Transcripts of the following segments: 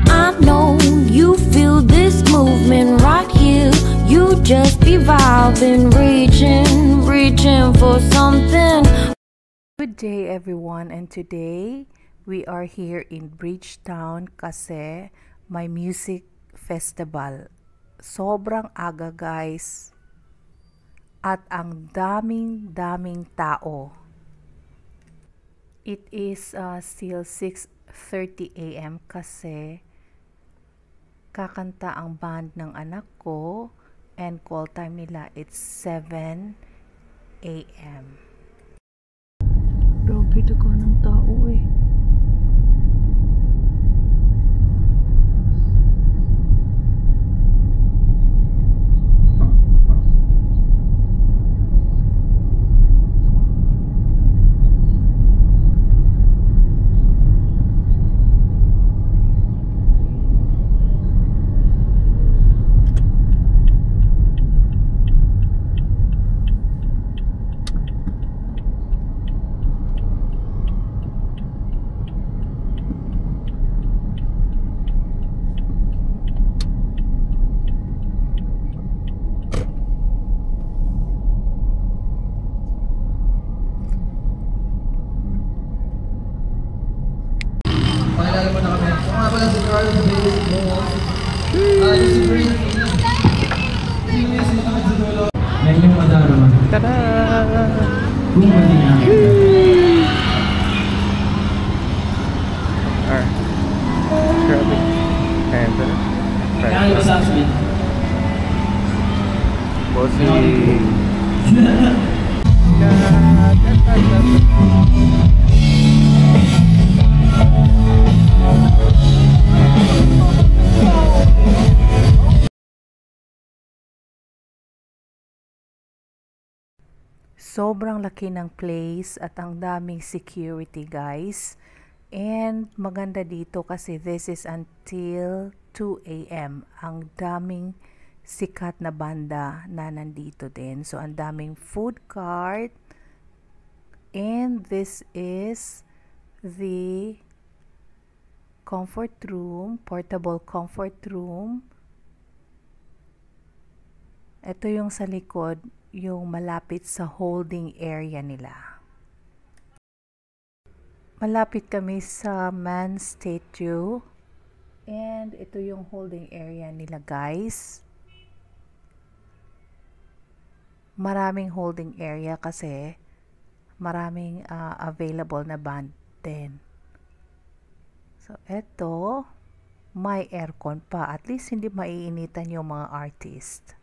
I know you feel this movement right here. You just be vibing, reaching for something. Good day everyone, and today we are here in Bridgetown kasi may music festival. Sobrang aga guys at ang daming tao. It is still 6:30 AM kasi kakanta ang band ng anak ko and call time nila it's 7 AM. Grabe daga ng tao eh. Pakilala mo na kami. Kung nga pala si Carl sa playlist mo, yung si Bree, si Luis, matakad sa dulo. Yan yung madarama. Tada! Kung mali na. Grabe. Ayan, tada. Yan yung masasabi. Bossy! Sobrang laki ng place at ang daming security guys. And maganda dito kasi this is until 2 AM. Ang daming sikat na banda na nandito din. So ang daming food cart. And this is the comfort room, portable comfort room. Ito yung sa likod, yung malapit sa holding area nila. Malapit kami sa man statue. And ito yung holding area nila guys. Maraming holding area kasi maraming available na band din. So ito, may aircon pa. At least hindi maiinitan yung mga artist.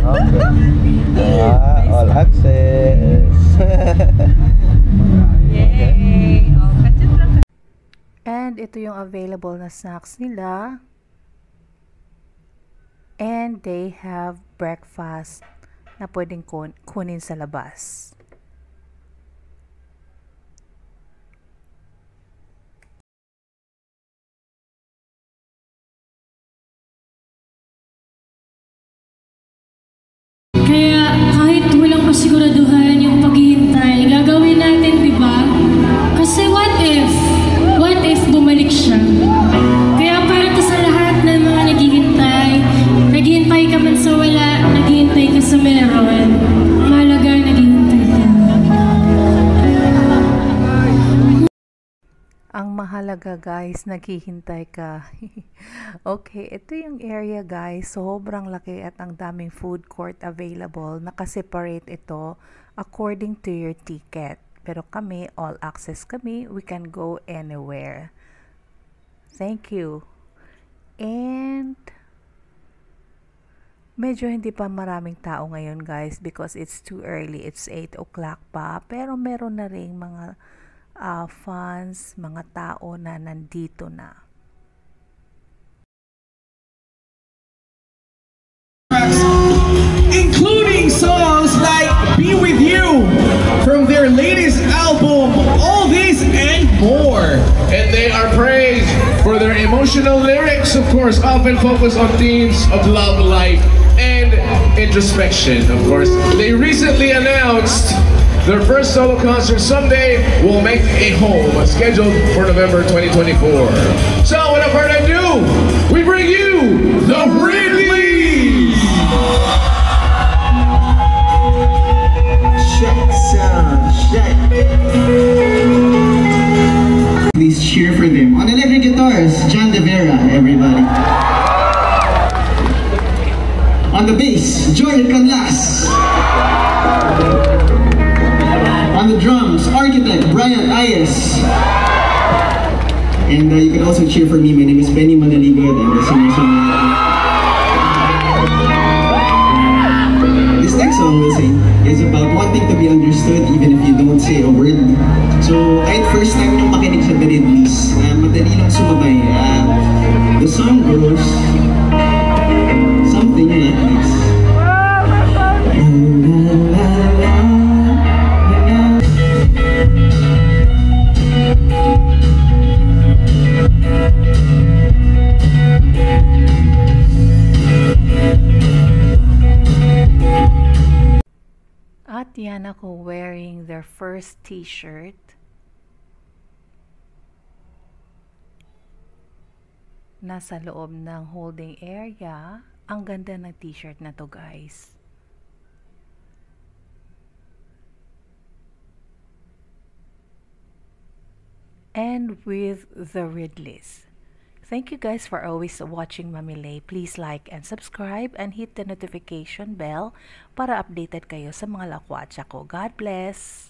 Okay. All access. Yay! And ito yung available na snacks nila. And they have breakfast na pwedeng kunin sa labas. Kaya kahit walang kasiguraduhan yung paghihintay, gagawin natin, di ba? Kasi what if bumalik siya? Kaya para to sa lahat ng mga naghihintay ka man sa wala, naghihintay ka sa meron, mahalaga naghihintay ka. Ang mahalaga guys, naghihintay ka. Okay, ito yung area guys. Sobrang laki at ang daming food court available. Nakaseparate ito according to your ticket. Pero kami, all access kami. We can go anywhere. Thank you. And medyo hindi pa maraming tao ngayon guys because it's too early. It's 8 o'clock pa. Pero meron na ring mga fans, mga tao na nandito na. Including songs like Be With You from their latest album, All This and More. And they are praised for emotional lyrics, of course, often focus on themes of love, life, and introspection, of course. They recently announced their first solo concert someday will make a home, scheduled for November 2024. So, without further ado, we bring you the Ridleys! Check sound, check. Please cheer for them. On electric guitars, John De Vera, everybody. On the bass, Joy Canlas. On the drums, Architect Brian Ayes. And you can also cheer for me. My name is Benny Manaligod. I'm the singer-songwriter. This next song we'll sing is about wanting to be understood even if you don't say a word. So, kahit first time nyo makinig sa The Ridleys, madali lang sumabay. The song goes something like this. At yan ako wearing their first t-shirt. Nasa loob ng holding area. Ang ganda ng t-shirt na to, guys. And with the Ridleys. Thank you guys for always watching Mamilay. Please like and subscribe and hit the notification bell para updated kayo sa mga lakwatsa ko. God bless!